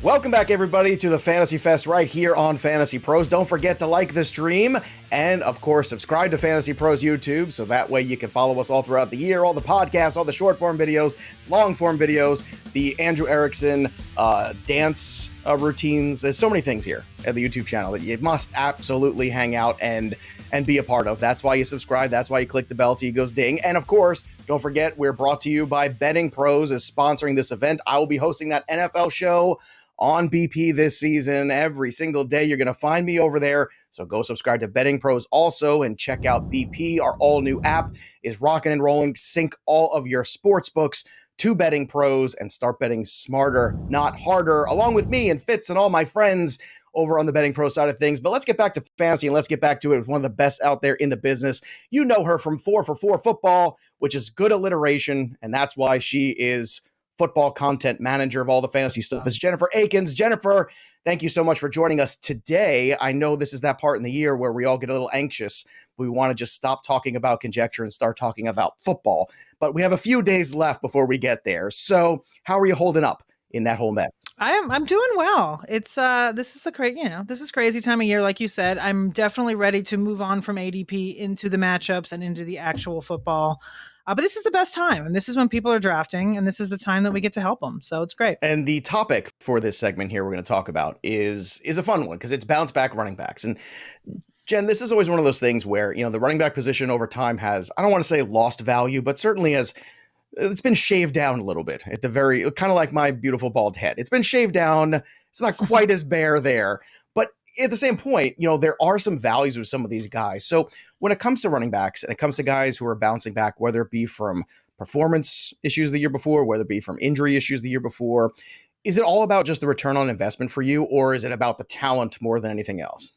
Welcome back, everybody, to the Fantasy Fest right here on Fantasy Pros. Don't forget to like the stream and, of course, subscribe to Fantasy Pros YouTube so that way you can follow us all throughout the year, all the podcasts, all the short-form videos, long-form videos, the Andrew Erickson dance routines. There's so many things here at the YouTube channel that you must absolutely hang out and be a part of. That's why you subscribe. That's why you click the bell till it goes ding. And, of course, don't forget, we're brought to you by Betting Pros is sponsoring this event. I will be hosting that NFL show on BP this season. Every single day, you're going to find me over there. So go subscribe to Betting Pros also and check out BP. Our all-new app is rocking and rolling. Sync all of your sports books to Betting Pros and start betting smarter, not harder, along with me and Fitz and all my friends over on the Betting Pro side of things. But let's get back to fantasy and let's get back to it with one of the best out there in the business. You know her from 4 for 4 football, which is good alliteration, and that's why she is football content manager of all the fantasy stuff. Is Jennifer Eakins. Jennifer, thank you so much for joining us today. I know this is that part in the year where we all get a little anxious. We want to just stop talking about conjecture and start talking about football. But we have a few days left before we get there. So how are you holding up in that whole mess? I'm doing well. It's this is this is crazy time of year, like you said. I'm definitely ready to move on from ADP into the matchups and into the actual football. But this is the best time, and this is when people are drafting, and this is the time that we get to help them. So it's great. And the topic for this segment here we're going to talk about is a fun one because it's bounce back running backs. And Jen, this is always one of those things where, the running back position over time has, I don't want to say lost value, but certainly it's been shaved down a little bit at the very, kind of like my beautiful bald head. It's been shaved down. It's not quite as bare there, but at the same point, there are some values with some of these guys. So when it comes to running backs and it comes to guys who are bouncing back, whether it be from performance issues the year before, whether it be from injury issues the year before, is it all about just the return on investment for you, or is it about the talent more than anything else?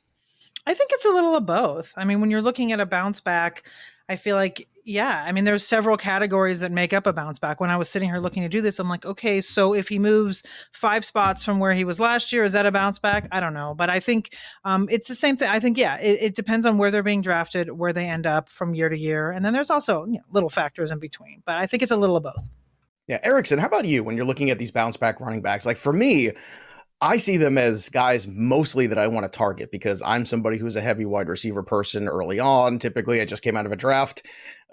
I think it's a little of both. I mean, when you're looking at a bounce back, I feel like, there's several categories that make up a bounce back. When I was sitting here looking to do this, I'm like, okay, so if he moves 5 spots from where he was last year, is that a bounce back? I don't know. But I think it's the same thing. I think, it depends on where they're being drafted, where they end up from year to year. And then there's also little factors in between. But I think it's a little of both. Yeah. Erickson, how about you when you're looking at these bounce back running backs? Like for me, I see them as guys mostly that I want to target because I'm somebody who's a heavy wide receiver person early on. Typically, I just came out of a draft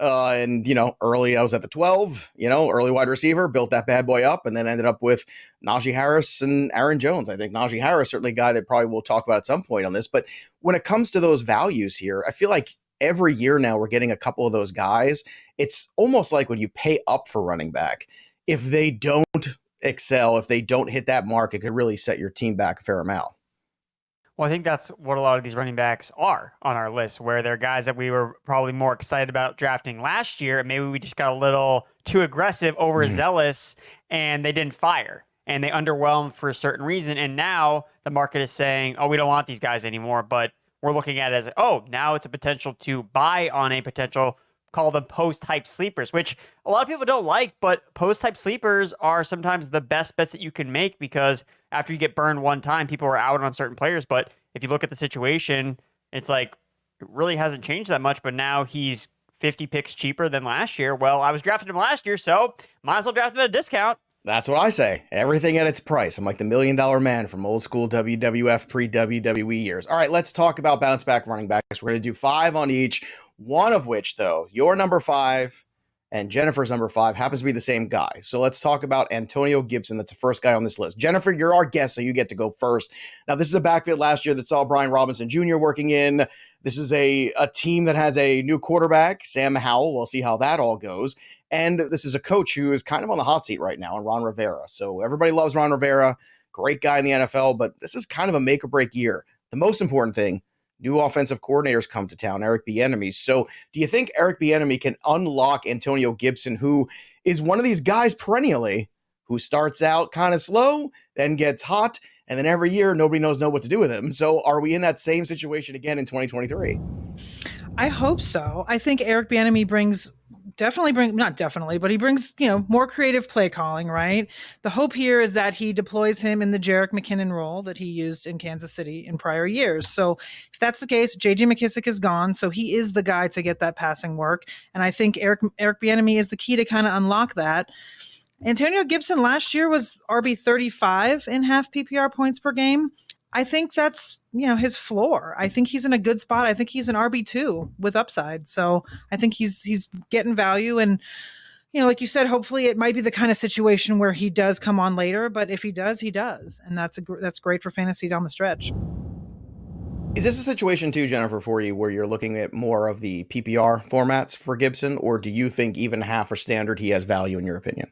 and, early I was at the 12, early wide receiver, built that bad boy up and then ended up with Najee Harris and Aaron Jones. I think Najee Harris, certainly a guy that probably we'll talk about at some point on this. But when it comes to those values here, I feel like every year now we're getting a couple of those guys. It's almost like when you pay up for running back, if they don't excel, if they don't hit that mark, it could really set your team back a fair amount. Well, I think that's what a lot of these running backs are on our list, where they're guys that we were probably more excited about drafting last year. And maybe we just got a little too aggressive, overzealous, and they didn't fire. And they underwhelmed for a certain reason. And now the market is saying, oh, we don't want these guys anymore. But we're looking at it as, now it's a potential to buy on a potential, call them post-hype sleepers, which a lot of people don't like, but post-hype sleepers are sometimes the best bets that you can make because after you get burned one time, people are out on certain players. But if you look at the situation, it's like it really hasn't changed that much, but now he's 50 picks cheaper than last year. Well, I was drafting him last year, so might as well draft him at a discount. That's what I say. Everything at its price. I'm like the $1 Million Man from old school WWF pre-WWE years. All right, let's talk about bounce back running backs. We're going to do 5 on each, one of which, though, your number 5 and Jennifer's number 5 happens to be the same guy. So let's talk about Antonio Gibson. That's the first guy on this list. Jennifer, you're our guest, so you get to go first. Now, this is a backfield last year that saw Brian Robinson Jr. working in. This is a team that has a new quarterback, Sam Howell. We'll see how that all goes. And this is a coach who is kind of on the hot seat right now, in Ron Rivera. So everybody loves Ron Rivera, great guy in the NFL, but this is kind of a make or break year. The most important thing, new offensive coordinators come to town, Eric Bieniemy. So do you think Eric Bieniemy can unlock Antonio Gibson, who is one of these guys perennially who starts out kind of slow, then gets hot, and then every year nobody knows what to do with him? So are we in that same situation again in 2023? I hope so. I think Eric Bieniemy brings more creative play calling, right? The hope here is that he deploys him in the Jerick McKinnon role that he used in Kansas City in prior years. So if that's the case, J.J. McKissick is gone, so he is the guy to get that passing work. And I think Eric Bieniemy is the key to kind of unlock that. Antonio Gibson last year was RB 35 in half PPR points per game. I think that's, his floor. I think he's in a good spot. I think he's an RB2 with upside. So I think he's getting value. And, like you said, hopefully it might be the kind of situation where he does come on later. But if he does, he does. And that's great for fantasy down the stretch. Is this a situation too, Jennifer, for you where you're looking at more of the PPR formats for Gibson, or do you think even half or standard he has value in your opinion?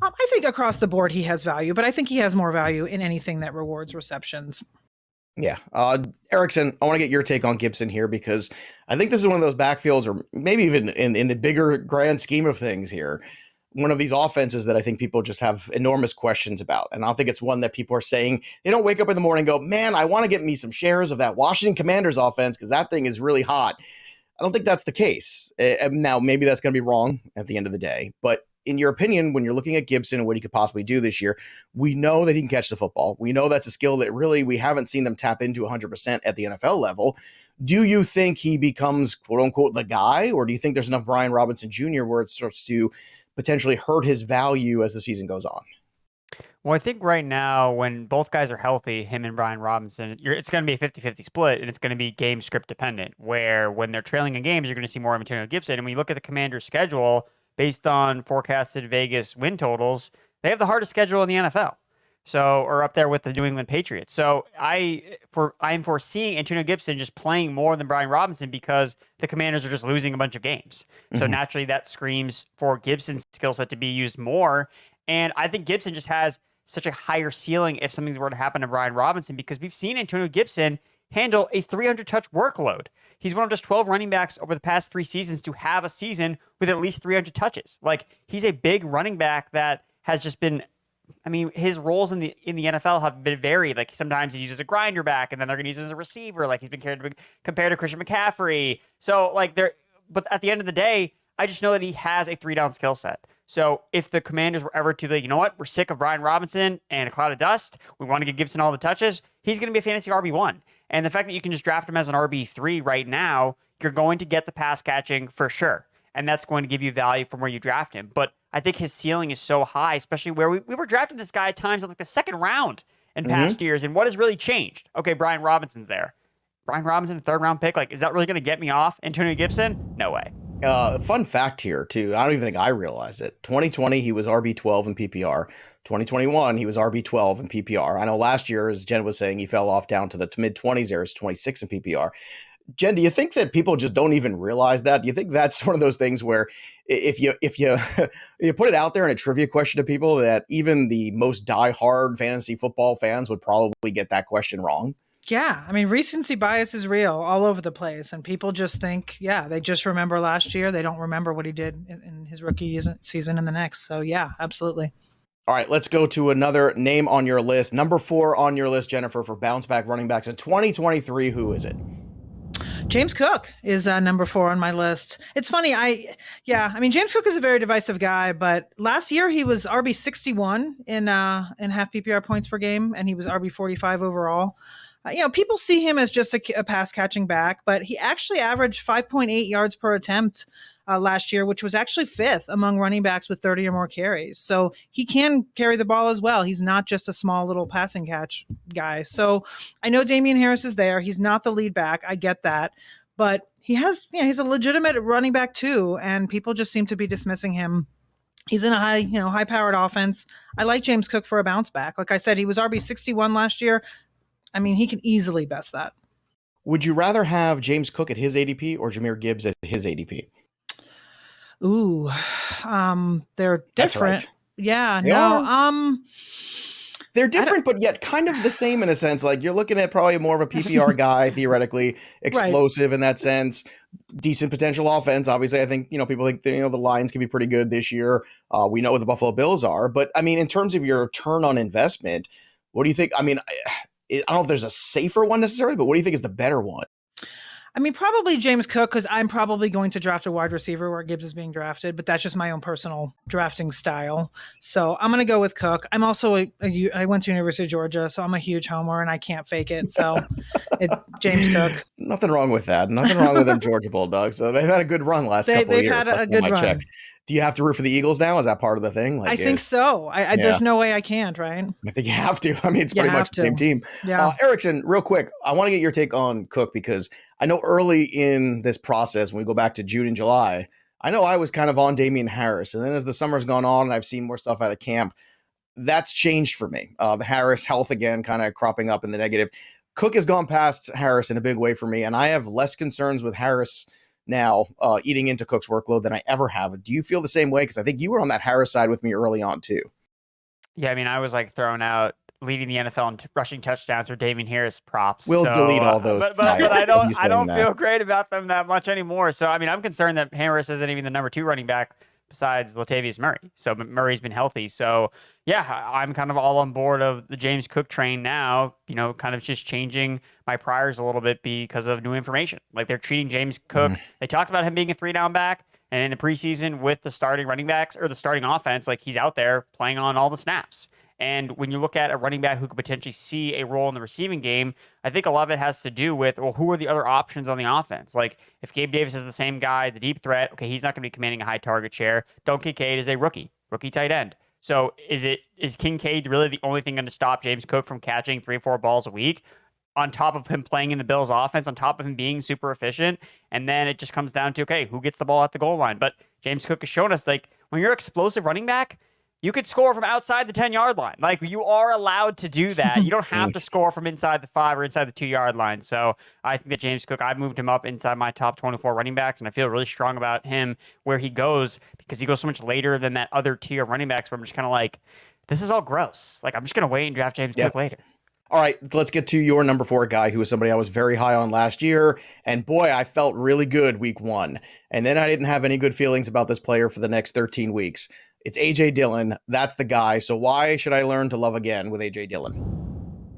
I think across the board he has value, but I think he has more value in anything that rewards receptions. Yeah. Erickson, I want to get your take on Gibson here because I think this is one of those backfields, or maybe even in the bigger grand scheme of things here, one of these offenses that I think people just have enormous questions about. And I don't think it's one that people are saying, they don't wake up in the morning and go, man, I want to get me some shares of that Washington Commanders offense because that thing is really hot. I don't think that's the case. Now, maybe that's going to be wrong at the end of the day, but in your opinion, when you're looking at Gibson and what he could possibly do this year, we know that he can catch the football. We know that's a skill that really we haven't seen them tap into 100% at the NFL level. Do you think he becomes, quote unquote, the guy, or do you think there's enough Brian Robinson Jr. where it starts to potentially hurt his value as the season goes on? Well, I think right now, when both guys are healthy, him and Brian Robinson, it's going to be a 50-50 split, and it's going to be game script dependent, where when they're trailing in games, you're going to see more of Antonio Gibson. And when you look at the Commanders' schedule, based on forecasted Vegas win totals, they have the hardest schedule in the NFL. So, or up there with the New England Patriots. So I'm foreseeing Antonio Gibson just playing more than Brian Robinson because the Commanders are just losing a bunch of games. So naturally that screams for Gibson's skill set to be used more. And I think Gibson just has such a higher ceiling if something were to happen to Brian Robinson, because we've seen Antonio Gibson handle a 300 touch workload. He's one of just 12 running backs over the past 3 seasons to have a season with at least 300 touches. Like, he's a big running back that has just been, his roles in the NFL have been varied. Like, sometimes he's used as a grinder back, and then they're going to use him as a receiver. Like, he's been compared to Christian McCaffrey. So, but at the end of the day, I just know that he has a 3-down skill set. So if the Commanders were ever to be, you know what, we're sick of Brian Robinson and a cloud of dust, we want to give Gibson all the touches, he's going to be a fantasy RB1. And the fact that you can just draft him as an RB3 right now, you're going to get the pass catching for sure. And that's going to give you value from where you draft him. But I think his ceiling is so high, especially where we were drafting this guy at times in like the second round in past years. And what has really changed? Okay, Brian Robinson's there. Brian Robinson, third round pick. Like, is that really going to get me off Antonio Gibson? No way. Fun fact here, too. I don't even think I realized it. 2020, he was RB12 in PPR. 2021, he was RB12 in PPR. I know last year, as Jen was saying, he fell off down to the mid-20s there. It's 26 in PPR. Jen, do you think that people just don't even realize that? Do you think that's one of those things where if you you put it out there in a trivia question to people, that even the most diehard fantasy football fans would probably get that question wrong? Yeah, recency bias is real all over the place, and people just think, they just remember last year. They don't remember what he did in his rookie season and the next. So, yeah, absolutely. All right, let's go to another name on your list. Number 4 on your list, Jennifer, for bounce back running backs in 2023. Who is it? James Cook is number 4 on my list. It's funny. James Cook is a very divisive guy, but last year he was RB 61 in half PPR points per game, and he was RB 45 overall. People see him as just a pass catching back, but he actually averaged 5.8 yards per attempt last year, which was actually 5th among running backs with 30 or more carries. So he can carry the ball as well. He's not just a small little passing catch guy. So I know Damian Harris is there. He's not the lead back. I get that. But he's a legitimate running back too. And people just seem to be dismissing him. He's in a high powered offense. I like James Cook for a bounce back. Like I said, he was RB 61 last year. He can easily best that. Would you rather have James Cook at his ADP or Jahmyr Gibbs at his ADP? Ooh, they're different. That's right. Yeah, they're different, but yet kind of the same in a sense. Like, you're looking at probably more of a PPR guy, theoretically explosive in that sense, decent potential offense. Obviously, I think, people think that, the Lions can be pretty good this year. We know what the Buffalo Bills are, but in terms of your return on investment, what do you think? I don't know if there's a safer one necessarily, but what do you think is the better one? Probably James Cook, because I'm probably going to draft a wide receiver where Gibbs is being drafted, but that's just my own personal drafting style. So I'm going to go with Cook. I'm also I went to University of Georgia, so I'm a huge homer and I can't fake it. So James Cook. Nothing wrong with that. Nothing wrong with them Georgia Bulldogs. So they've had a good run last couple of years. They've had a good run. Do you have to root for the Eagles now? Is that part of the thing? I think so. There's no way I can't, right? I think you have to. I mean, it's You pretty much have the same to. team. Yeah. Erickson, real quick, I want to get your take on Cook because I know early in this process, when we go back to June and July, I know I was kind of on Damian Harris. And then as the summer's gone on and I've seen more stuff out of camp, that's changed for me. The Harris health again kind of cropping up in the negative. Cook has gone past Harris in a big way for me, and I have less concerns with Harris now eating into Cook's workload than I ever have. Do you feel the same way? Because I think you were on that Harris side with me early on too. Yeah, I mean, I was like throwing out leading the NFL in rushing touchdowns for Damian Harris props. We'll delete all those. But I don't feel great about them that much anymore. So I mean, I'm concerned that Harris isn't even the number 2 running back besides Latavius Murray. So Murray's been healthy. So yeah, I'm kind of all on board of the James Cook train now, kind of just changing my priors a little bit because of new information. Like they're treating James Cook. They talked about him being a 3-down back, and in the preseason with the starting running backs or the starting offense, like he's out there playing on all the snaps. And when you look at a running back who could potentially see a role in the receiving game, I think a lot of it has to do with, well, who are the other options on the offense? Like if Gabe Davis is the same guy, the deep threat, okay, he's not going to be commanding a high target share. Don Kincaid is a rookie tight end. So is Kincaid really the only thing going to stop James Cook from catching 3 or 4 balls a week? On top of him playing in the Bills offense, on top of him being super efficient. And then it just comes down to, okay, who gets the ball at the goal line? But James Cook has shown us, like, when you're an explosive running back, you could score from outside the 10-yard line. Like, you are allowed to do that. You don't have to score from inside the 5 or inside the 2-yard line. So I think that James Cook, I've moved him up inside my top 24 running backs, and I feel really strong about him where he goes because he goes so much later than that other tier of running backs where I'm just kind of like, this is all gross. Like, I'm just going to wait and draft James Cook later. All right, let's get to your number 4 guy, who was somebody I was very high on last year. And boy, I felt really good week 1. And then I didn't have any good feelings about this player for the next 13 weeks. It's A.J. Dillon. That's the guy. So why should I learn to love again with A.J. Dillon?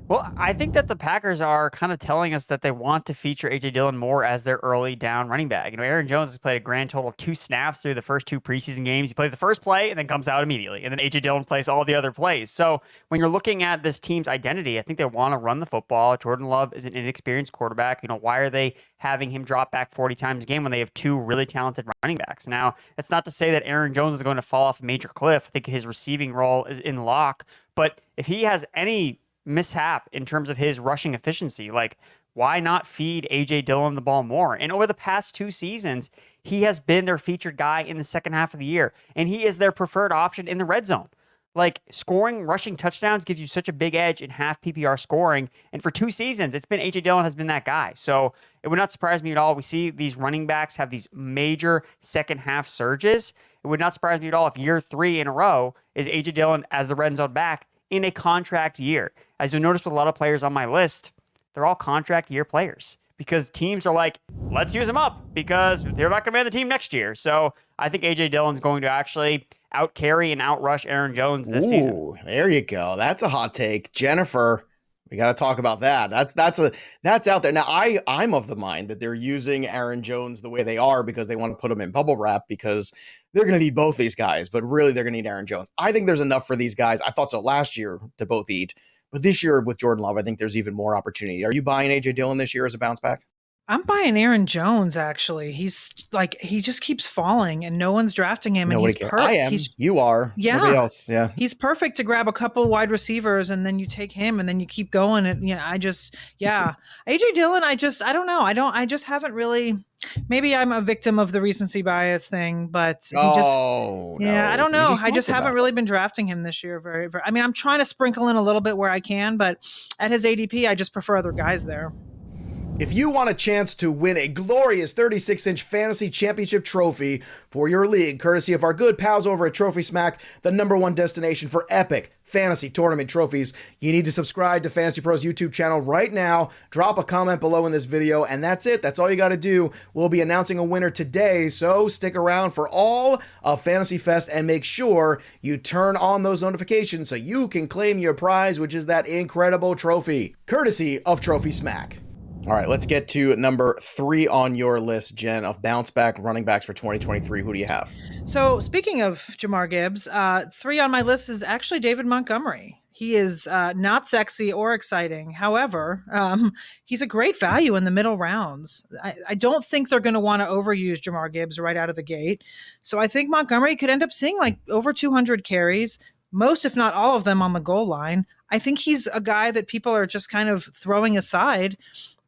Well, I think that the Packers are kind of telling us that they want to feature A.J. Dillon more as their early down running back. Aaron Jones has played a grand total of 2 snaps through the first 2 preseason games. He plays the first play and then comes out immediately. And then A.J. Dillon plays all the other plays. So when you're looking at this team's identity, I think they want to run the football. Jordan Love is an inexperienced quarterback. Why are they having him drop back 40 times a game when they have 2 really talented running backs? Now, that's not to say that Aaron Jones is going to fall off a major cliff. I think his receiving role is in lock. But if he has any mishap in terms of his rushing efficiency, like, why not feed A.J. Dillon the ball more? And over the past 2 seasons, he has been their featured guy in the second half of the year, and he is their preferred option in the red zone. Like, scoring rushing touchdowns gives you such a big edge in half PPR scoring, and for 2 seasons, it's been A.J. Dillon has been that guy. So it would not surprise me at all. We see these running backs have these major second half surges. It would not surprise me at all if year 3 in a row is A.J. Dillon as the red zone back in a contract year. As you'll notice with a lot of players on my list, they're all contract year players because teams are like, let's use them up because they're not going to be on the team next year. So I think A.J. Dillon's going to actually out-carry and out-rush Aaron Jones this season. There you go. That's a hot take. Jennifer, we got to talk about that. That's out there. Now, I'm of the mind that they're using Aaron Jones the way they are because they want to put him in bubble wrap because they're going to need both these guys, but really they're going to need Aaron Jones. I think there's enough for these guys. I thought so last year to both eat, but this year with Jordan Love, I think there's even more opportunity. Are you buying A.J. Dillon this year as a bounce back? I'm buying Aaron Jones, actually. He's like, he just keeps falling and no one's drafting him. And Nobody he's cares. I am. You are. Yeah. Nobody else. Yeah. He's perfect to grab a couple wide receivers and then you take him and then you keep going. And AJ Dillon, I don't know. I just haven't really, maybe I'm a victim of the recency bias thing, but I don't know. I just haven't really been drafting him this year. I mean, I'm trying to sprinkle in a little bit where I can, but at his ADP, I just prefer other guys there. If you want a chance to win a glorious 36-inch fantasy championship trophy for your league, courtesy of our good pals over at Trophy Smack, the #1 destination for epic fantasy tournament trophies, you need to subscribe to Fantasy Pros YouTube channel right now. Drop a comment below in this video, and that's it. That's all you got to do. We'll be announcing a winner today, so stick around for all of Fantasy Fest and make sure you turn on those notifications so you can claim your prize, which is that incredible trophy, courtesy of Trophy Smack. All right, let's get to number 3 on your list, Jen, of bounce back running backs for 2023. Who do you have? So speaking of Jahmyr Gibbs, 3 on my list is actually David Montgomery. He is not sexy or exciting. However, he's a great value in the middle rounds. I don't think they're going to want to overuse Jamar Gibbs right out of the gate. So I think Montgomery could end up seeing like over 200 carries, most, if not all of them on the goal line. I think he's a guy that people are just kind of throwing aside.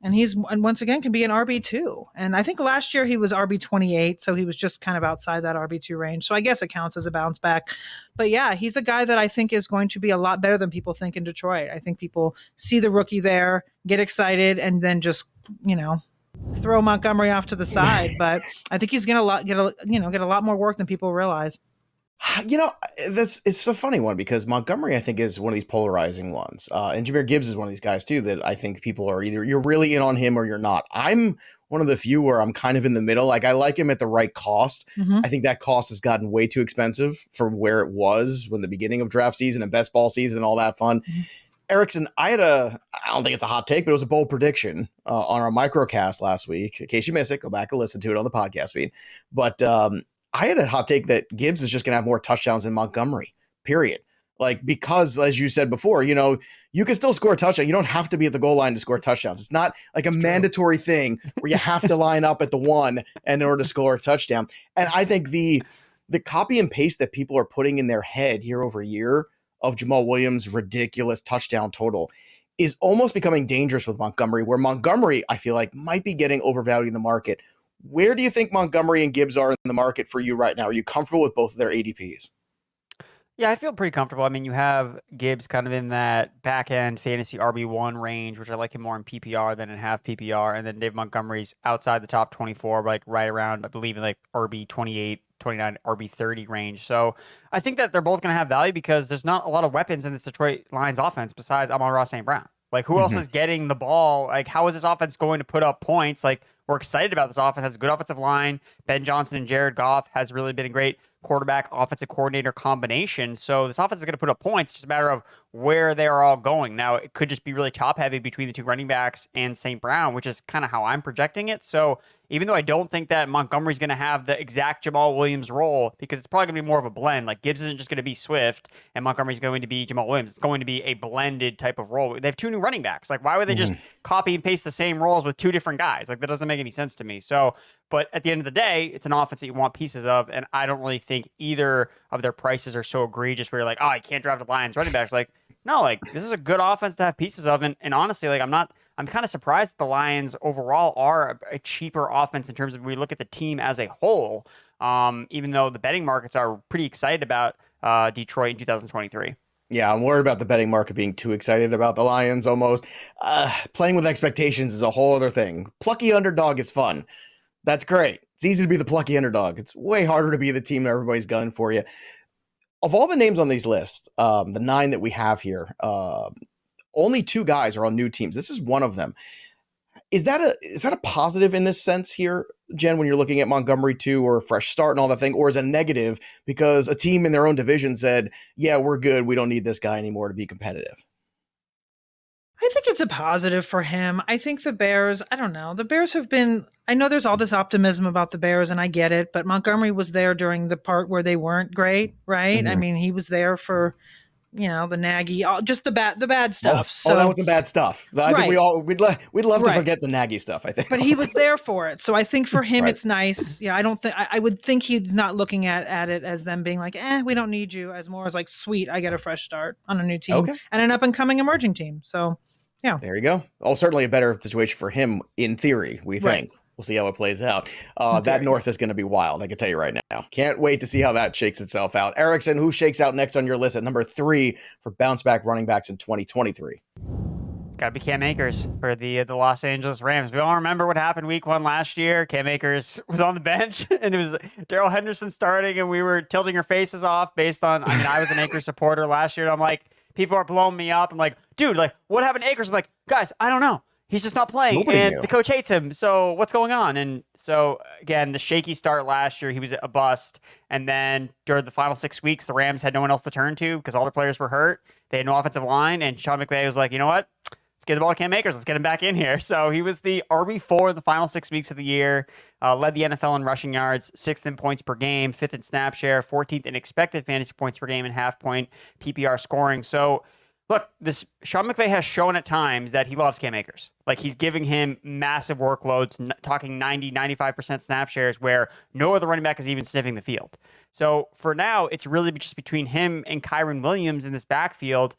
And once again can be an RB2. And I think last year he was RB28, so he was just kind of outside that RB2 range. So I guess it counts as a bounce back. But yeah, he's a guy that I think is going to be a lot better than people think in Detroit. I think people see the rookie there, get excited, and then just, throw Montgomery off to the side. But I think he's going to get a lot more work than people realize. It's a funny one because Montgomery, I think, is one of these polarizing ones. And Jahmyr Gibbs is one of these guys, too, that I think people are either you're really in on him or you're not. I'm one of the few where I'm kind of in the middle. Like, I like him at the right cost. Mm-hmm. I think that cost has gotten way too expensive for where it was when the beginning of draft season and best ball season and all that fun. Mm-hmm. Erickson, I don't think it's a hot take, but it was a bold prediction on our microcast last week. In case you miss it, go back and listen to it on the podcast feed. But I had a hot take that Gibbs is just going to have more touchdowns than Montgomery, period. Like, because, as you said before, you can still score a touchdown. You don't have to be at the goal line to score touchdowns. It's not like a mandatory thing where you have to line up at the one in order to score a touchdown. And I think the copy and paste that people are putting in their head year over year of Jamal Williams' ridiculous touchdown total is almost becoming dangerous with Montgomery, where Montgomery, I feel like, might be getting overvalued in the market. Where do you think Montgomery and Gibbs are in the market for you right now? Are you comfortable with both of their ADPs? Yeah, I feel pretty comfortable. I mean, you have Gibbs kind of in that back-end fantasy RB1 range, which I like him more in PPR than in half PPR. And then Dave Montgomery's outside the top 24, like right around, I believe, in like RB28, 29, RB30 range. So I think that they're both going to have value because there's not a lot of weapons in this Detroit Lions offense besides Amon-Ra St. Brown. Like, who else is getting the ball? Like, how is this offense going to put up points? Like, we're excited about this offense. Has a good offensive line. Ben Johnson and Jared Goff has really been a great quarterback, offensive coordinator combination. So this offense is going to put up points. It's just a matter of where they are all going. Now, it could just be really top heavy between the two running backs and St. Brown, which is kind of how I'm projecting it. So even though I don't think that Montgomery's going to have the exact Jamal Williams role, because it's probably going to be more of a blend. Like, Gibbs isn't just going to be Swift and Montgomery's going to be Jamal Williams. It's going to be a blended type of role. They have two new running backs. Like, why would they just copy and paste the same roles with two different guys? Like, that doesn't make any sense to me. So, but at the end of the day, it's an offense that you want pieces of, and I don't really think either of their prices are so egregious where you're like, oh, I can't draft the Lions running backs. Like, no, like, this is a good offense to have pieces of, and honestly, like, I'm kind of surprised that the Lions overall are a cheaper offense in terms of when we look at the team as a whole, even though the betting markets are pretty excited about Detroit in 2023. Yeah, I'm worried about the betting market being too excited about the Lions almost. Playing with expectations is a whole other thing. Plucky underdog is fun. That's great. It's easy to be the plucky underdog. It's way harder to be the team that everybody's gunning for you. Of all the names on these lists, the 9 that we have here, only 2 guys are on new teams. This is one of them. Is that a positive in this sense here, Jen, when you're looking at Montgomery too, or a fresh start and all that thing, or is it a negative because a team in their own division said, yeah, we're good. We don't need this guy anymore to be competitive? I think it's a positive for him. I think the Bears, I don't know. The Bears have been, I know there's all this optimism about the Bears and I get it, but Montgomery was there during the part where they weren't great, right? Mm-hmm. I mean, he was there for, the Nagy, just the bad stuff. So that wasn't bad stuff. I think we'd love to forget the Nagy stuff, I think. But he was there for it. So I think for him, it's nice. Yeah, I would think he's not looking at it as them being like, we don't need you, as more as like, sweet, I get a fresh start on a new team and an up and coming emerging team. So yeah. There you go. Oh, certainly a better situation for him in theory, we think. We'll see how it plays out. That North is going to be wild, I can tell you right now. Can't wait to see how that shakes itself out. Erickson, who shakes out next on your list at number 3 for bounce back running backs in 2023? It's got to be Cam Akers for the Los Angeles Rams. We all remember what happened week 1 last year. Cam Akers was on the bench, and it was Darrell Henderson starting, and we were tilting our faces off based on, I was an Akers supporter last year, and I'm like, people are blowing me up. I'm like, dude, like, what happened to Akers? I'm like, guys, I don't know. He's just not playing, and the coach hates him. So what's going on? And so, again, the shaky start last year, he was a bust. And then during the final 6 weeks, the Rams had no one else to turn to because all their players were hurt. They had no offensive line. And Sean McVay was like, you know what? Let's get the ball to Cam Akers. Let's get him back in here. So he was the RB4 in the final 6 weeks of the year, led the NFL in rushing yards, 6th in points per game, 5th in snap share, 14th in expected fantasy points per game, and half-point PPR scoring. So Look, this Sean McVay has shown at times that he loves Cam Akers. Like, he's giving him massive workloads, talking 90, 95% snap shares where no other running back is even sniffing the field. So for now, it's really just between him and Kyren Williams in this backfield.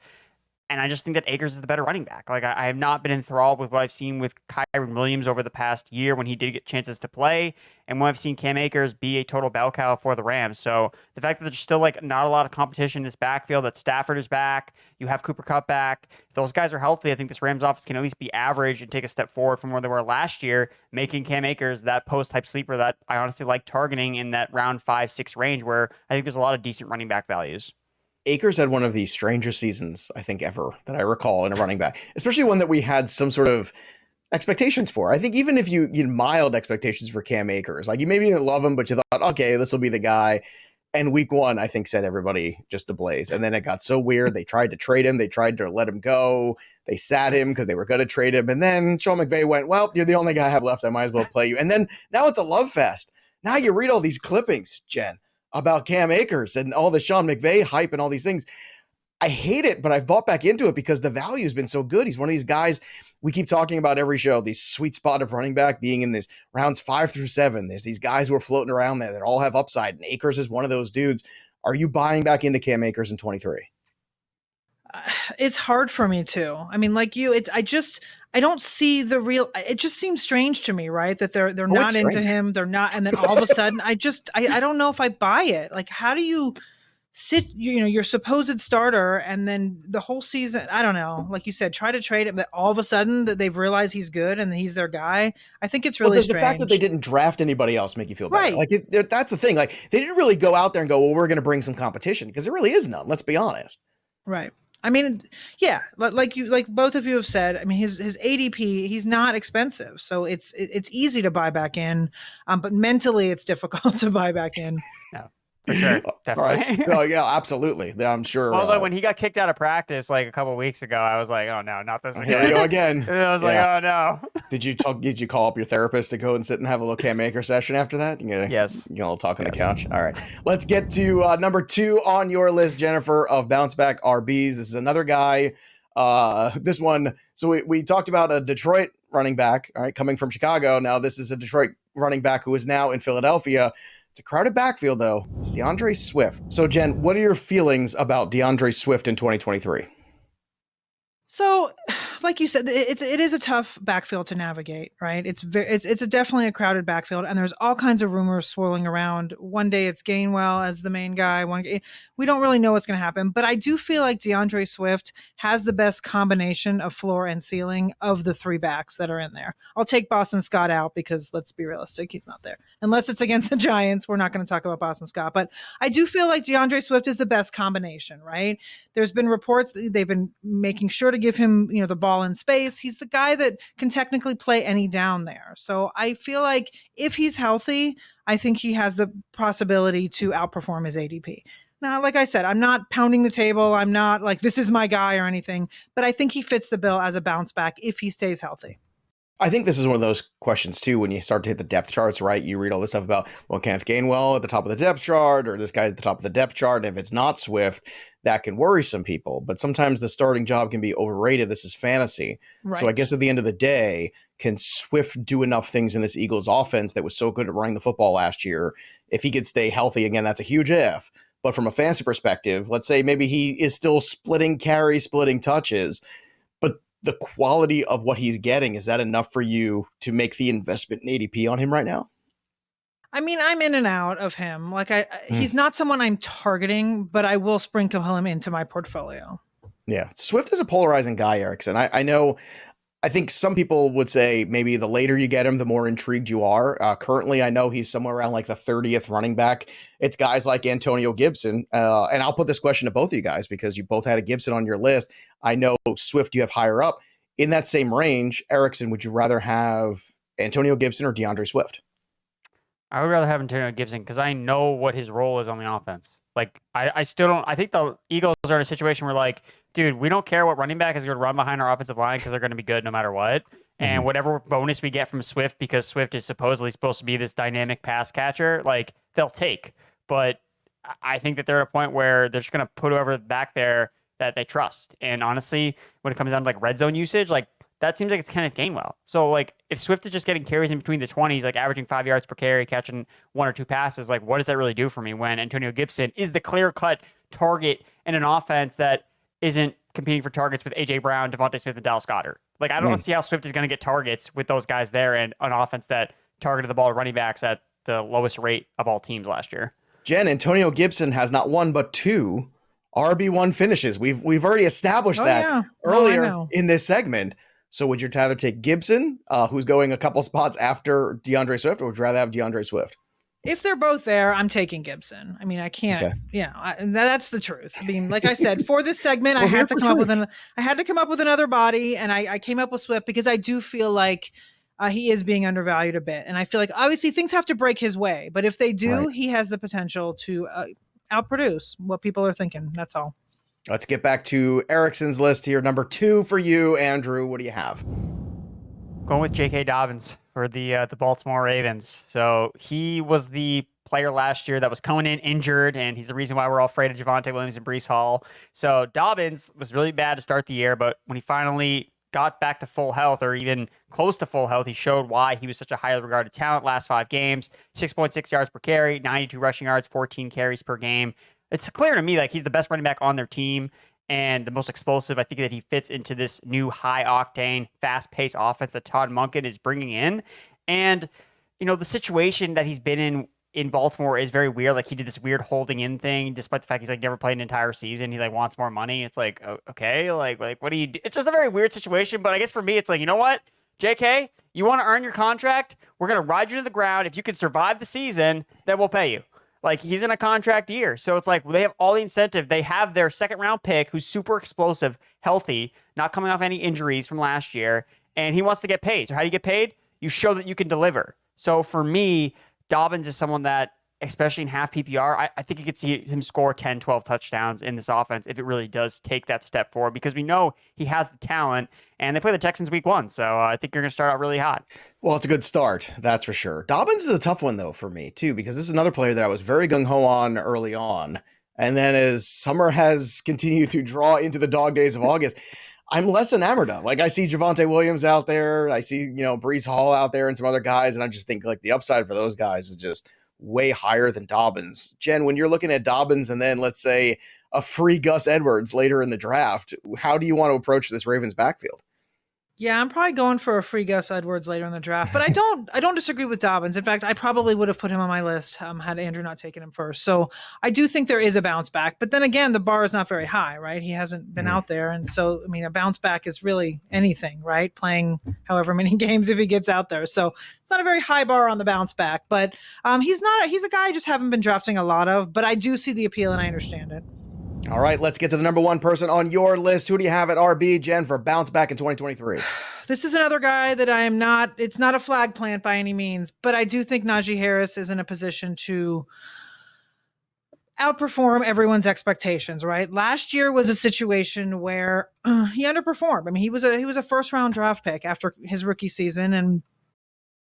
And I just think that Akers is the better running back. Like, I have not been enthralled with what I've seen with Kyren Williams over the past year when he did get chances to play, and when I've seen Cam Akers be a total bell cow for the Rams. So the fact that there's still like not a lot of competition in this backfield, that Stafford is back, you have Cooper Kupp back. If those guys are healthy, I think this Rams offense can at least be average and take a step forward from where they were last year, making Cam Akers that post-type sleeper that I honestly like targeting in that round 5-6 range, where I think there's a lot of decent running back values. Akers had one of the strangest seasons, I think, ever that I recall in a running back, especially one that we had some sort of expectations for. I think even if you had mild expectations for Cam Akers, like you maybe didn't love him, but you thought, okay, this will be the guy. And week one, I think, set everybody just ablaze. And then it got so weird. They tried to trade him. They tried to let him go. They sat him because they were going to trade him. And then Sean McVay went, well, you're the only guy I have left. I might as well play you. And then now it's a love fest. Now you read all these clippings, Jen, about Cam Akers and all the Sean McVay hype and all these things. I hate it, but I've bought back into it because the value has been so good. He's one of these guys we keep talking about every show, these sweet spot of running back being in these rounds 5 through 7. There's these guys who are floating around there that all have upside, and Akers is one of those dudes. Are you buying back into Cam Akers in 23? It's hard for me too. I mean, like you, I don't see the real. It just seems strange to me, right? That they're not into him. They're not, and then all of a sudden, I don't know if I buy it. Like, how do you sit? Your supposed starter, and then the whole season. I don't know. Like you said, try to trade him. That all of a sudden that they've realized he's good and he's their guy. I think it's really strange. The fact that they didn't draft anybody else make you feel better. Right. Like that's the thing. Like they didn't really go out there and go, well, we're going to bring some competition, because there really is none. Let's be honest. Right. I mean, yeah, like both of you have said, I mean, his ADP, he's not expensive. So it's easy to buy back in, but mentally it's difficult to buy back in. No, for sure. Definitely. Right. Oh, yeah, absolutely. I'm sure. Although when he got kicked out of practice like a couple of weeks ago, I was like, oh no, not this again. Here we go again. And I was like, oh no. Did you call up your therapist to go and sit and have a little Cam Akers session after that? Yes. You know, talk on the couch. All right. Let's get to number 2 on your list, Jennifer, of bounce back RBs. This is another guy. This one. So we talked about a Detroit running back, all right, coming from Chicago. Now this is a Detroit running back who is now in Philadelphia. It's a crowded backfield, though. It's DeAndre Swift. So, Jen, what are your feelings about DeAndre Swift in 2023? So, like you said, it is a tough backfield to navigate, right? It's definitely a crowded backfield, and there's all kinds of rumors swirling around. One day it's Gainwell as the main guy. We don't really know what's going to happen, but I do feel like DeAndre Swift has the best combination of floor and ceiling of the 3 backs that are in there. I'll take Boston Scott out because, let's be realistic, he's not there. Unless it's against the Giants, we're not going to talk about Boston Scott. But I do feel like DeAndre Swift is the best combination, right? There's been reports that they've been making sure to give him, the ball in space. He's the guy that can technically play any down there. So I feel like if he's healthy, I think he has the possibility to outperform his ADP. Now, like I said, I'm not pounding the table. I'm not like, this is my guy or anything, but I think he fits the bill as a bounce back if he stays healthy. I think this is one of those questions, too, when you start to hit the depth charts, right? You read all this stuff about, well, Kenneth Gainwell at the top of the depth chart, or this guy at the top of the depth chart. And if it's not Swift, that can worry some people. But sometimes the starting job can be overrated. This is fantasy. Right. So I guess at the end of the day, can Swift do enough things in this Eagles offense that was so good at running the football last year? If he could stay healthy, again, that's a huge if. But from a fantasy perspective, let's say maybe he is still splitting carries, splitting touches, but the quality of what he's getting, is that enough for you to make the investment in ADP on him right now? I mean, I'm in and out of him. Like he's not someone I'm targeting, but I will sprinkle him into my portfolio. Yeah. Swift is a polarizing guy, Erickson. I think some people would say maybe the later you get him, the more intrigued you are. Currently, I know he's somewhere around like the 30th running back. It's guys like Antonio Gibson. And I'll put this question to both of you guys because you both had a Gibson on your list. I know Swift you have higher up. In that same range, Erickson, would you rather have Antonio Gibson or DeAndre Swift? I would rather have Antonio Gibson because I know what his role is on the offense. Like, I still don't. I think the Eagles are in a situation where, like, dude, we don't care what running back is going to run behind our offensive line because they're going to be good no matter what. And whatever bonus we get from Swift, because Swift is supposedly supposed to be this dynamic pass catcher, like, they'll take. But I think that they're at a point where they're just going to put whoever back there that they trust. And honestly, when it comes down to like red zone usage, like that seems like it's Kenneth Gainwell. So like if Swift is just getting carries in between the 20s, like averaging 5 yards per carry, catching 1 or 2 passes, like what does that really do for me when Antonio Gibson is the clear-cut target in an offense that isn't competing for targets with A.J. Brown, Devontae Smith, and Dallas Goedert? Like I don't see how Swift is going to get targets with those guys there and an offense that targeted the ball to running backs at the lowest rate of all teams last year. Jen, Antonio Gibson has not 1 but 2 RB1 finishes. We've already established earlier in this segment. So would you rather take Gibson, who's going a couple spots after DeAndre Swift, or would you rather have DeAndre Swift? If they're both there, I'm taking Gibson. I mean, I can't. Okay. Yeah, that's the truth. I mean, like I said, for this segment, I had to come up with another body, and I came up with Swift because I do feel like he is being undervalued a bit, and I feel like obviously things have to break his way. But if they do, he has the potential to outproduce what people are thinking. That's all. Let's get back to Erickson's list here. Number 2 for you, Andrew. What do you have? Going with J.K. Dobbins for the Baltimore Ravens. So he was the player last year that was coming in injured, and he's the reason why we're all afraid of Javonte Williams and Breece Hall. So Dobbins was really bad to start the year, but when he finally got back to full health or even close to full health, he showed why he was such a highly regarded talent last 5 games, 6.6 yards per carry, 92 rushing yards, 14 carries per game. It's clear to me like he's the best running back on their team and the most explosive. I think that he fits into this new high-octane, fast-paced offense that Todd Monken is bringing in. And, you know, the situation that he's been in Baltimore is very weird. Like, he did this weird holding in thing, despite the fact he's, like, never played an entire season. He, like, wants more money. It's like, okay, like what do you do? It's just a very weird situation. But I guess for me, it's like, you know what? JK, you want to earn your contract? We're going to ride you to the ground. If you can survive the season, then we'll pay you. Like, he's in a contract year. So it's like they have all the incentive. They have their second-round pick who's super explosive, healthy, not coming off any injuries from last year, and he wants to get paid. So how do you get paid? You show that you can deliver. So for me, Dobbins is someone that, especially in half PPR, I think you could see him score 10, 12 touchdowns in this offense if it really does take that step forward, because we know he has the talent, and they play the Texans week 1. So I think you're going to start out really hot. Well, it's a good start, that's for sure. Dobbins is a tough one, though, for me, too, because this is another player that I was very gung-ho on early on. And then as summer has continued to draw into the dog days of August, I'm less enamored of. Like, I see Javonte Williams out there. I see, Breece Hall out there and some other guys. And I just think, like, the upside for those guys is just way higher than Dobbins. Jen, when you're looking at Dobbins and then, let's say, a free Gus Edwards later in the draft, how do you want to approach this Ravens backfield? Yeah, I'm probably going for a free Gus Edwards later in the draft, but I don't disagree with Dobbins. In fact, I probably would have put him on my list had Andrew not taken him first. So I do think there is a bounce back, but then again, the bar is not very high, right? He hasn't been out there. And so, I mean, a bounce back is really anything, right? Playing however many games if he gets out there. So it's not a very high bar on the bounce back, but he's a guy I just haven't been drafting a lot of, but I do see the appeal and I understand it. All right, let's get to the number 1 person on your list. Who do you have at RB, Jen, for bounce back in 2023? This is another guy that it's not a flag plant by any means, but I do think Najee Harris is in a position to outperform everyone's expectations, right? Last year was a situation where he underperformed. I mean, he was a first round draft pick after his rookie season, and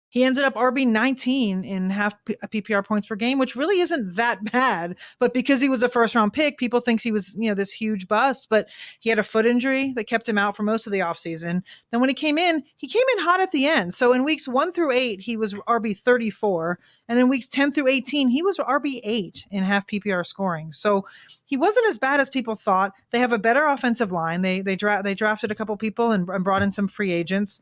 he ended up RB 19 in half PPR points per game, which really isn't that bad. But because he was a first round pick, people think he was, this huge bust. But he had a foot injury that kept him out for most of the offseason. Then when he came in hot at the end. So in weeks 1 through 8, he was RB 34. And in weeks 10 through 18, he was RB 8 in half PPR scoring. So he wasn't as bad as people thought. They have a better offensive line. They drafted a couple people and brought in some free agents.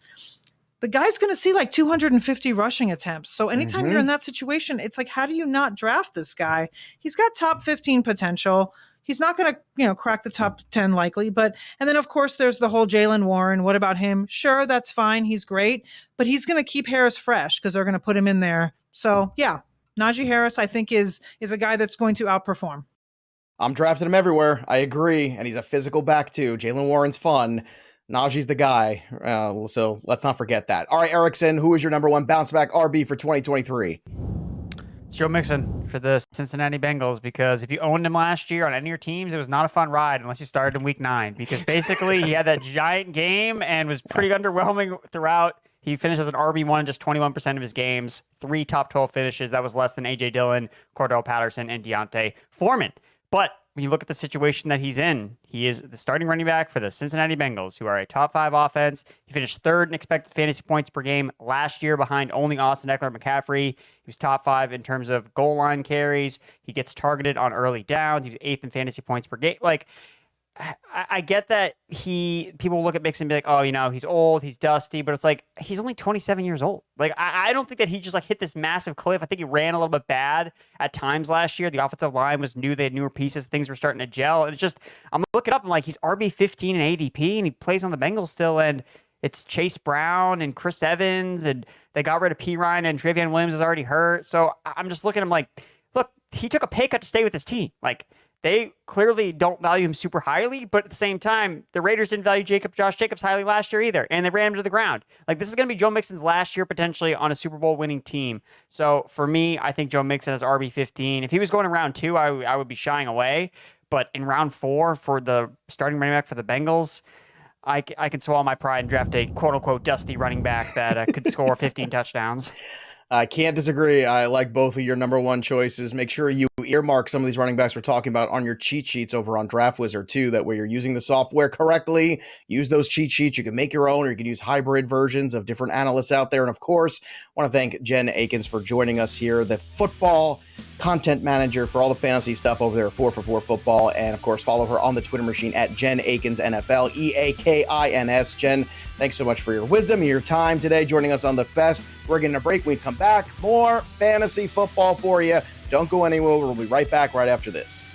The guy's going to see like 250 rushing attempts. So anytime you're in that situation, it's like, how do you not draft this guy? He's got top 15 potential. He's not going to, crack the top 10 likely. And then of course there's the whole Jaylen Warren. What about him? Sure, that's fine. He's great, but he's going to keep Harris fresh because they're going to put him in there. So yeah, Najee Harris, I think is a guy that's going to outperform. I'm drafting him everywhere. I agree. And he's a physical back too. Jaylen Warren's fun. Najee's the guy, so let's not forget that. All right, Erickson, who is your number 1 bounce back RB for 2023? It's Joe Mixon for the Cincinnati Bengals, because if you owned him last year on any of your teams, it was not a fun ride unless you started in week 9, because basically he had that giant game and was pretty underwhelming throughout. He finished as an RB1 in just 21% of his games, 3 top 12 finishes. That was less than A.J. Dillon, Cordell Patterson, and Deontay Foreman. But when you look at the situation that he's in, he is the starting running back for the Cincinnati Bengals, who are a top 5 offense. He finished third in expected fantasy points per game last year behind only Austin Eckler, McCaffrey. He was top 5 in terms of goal line carries. He gets targeted on early downs. He was 8th in fantasy points per game. Like, I get that people look at Mixon and be like, oh, he's old, he's dusty, but it's like, he's only 27 years old. Like, I don't think that he just like hit this massive cliff. I think he ran a little bit bad at times last year. The offensive line was new. They had newer pieces. Things were starting to gel. And it's just, I'm looking up and like, he's RB15 and ADP and he plays on the Bengals still. And it's Chase Brown and Chris Evans and they got rid of P. Ryan and Travion Williams is already hurt. So I'm just looking at him like, look, he took a pay cut to stay with his team. Like, they clearly don't value him super highly, but at the same time, the Raiders didn't value Josh Jacobs highly last year either, and they ran him to the ground. Like, this is going to be Joe Mixon's last year potentially on a Super Bowl winning team. So for me, I think Joe Mixon has RB15. If he was going in round 2, I would be shying away. But in round 4 for the starting running back for the Bengals, I can swallow my pride and draft a quote-unquote dusty running back that could score 15 touchdowns. I can't disagree. I like both of your number one choices. Make sure you earmark some of these running backs we're talking about on your cheat sheets over on Draft Wizard too. That way you're using the software correctly. Use those cheat sheets. You can make your own, or you can use hybrid versions of different analysts out there. And of course, I want to thank Jen Eakins for joining us here, the football content manager for all the fantasy stuff over there at 4for4 Football. And of course, follow her on the Twitter machine at Jen Eakins NFL, EAKINS. Jen, thanks so much for your wisdom and your time today joining us on the Fest. We're getting a break. We come back, more fantasy football for you. Don't go anywhere. We'll be right back right after this.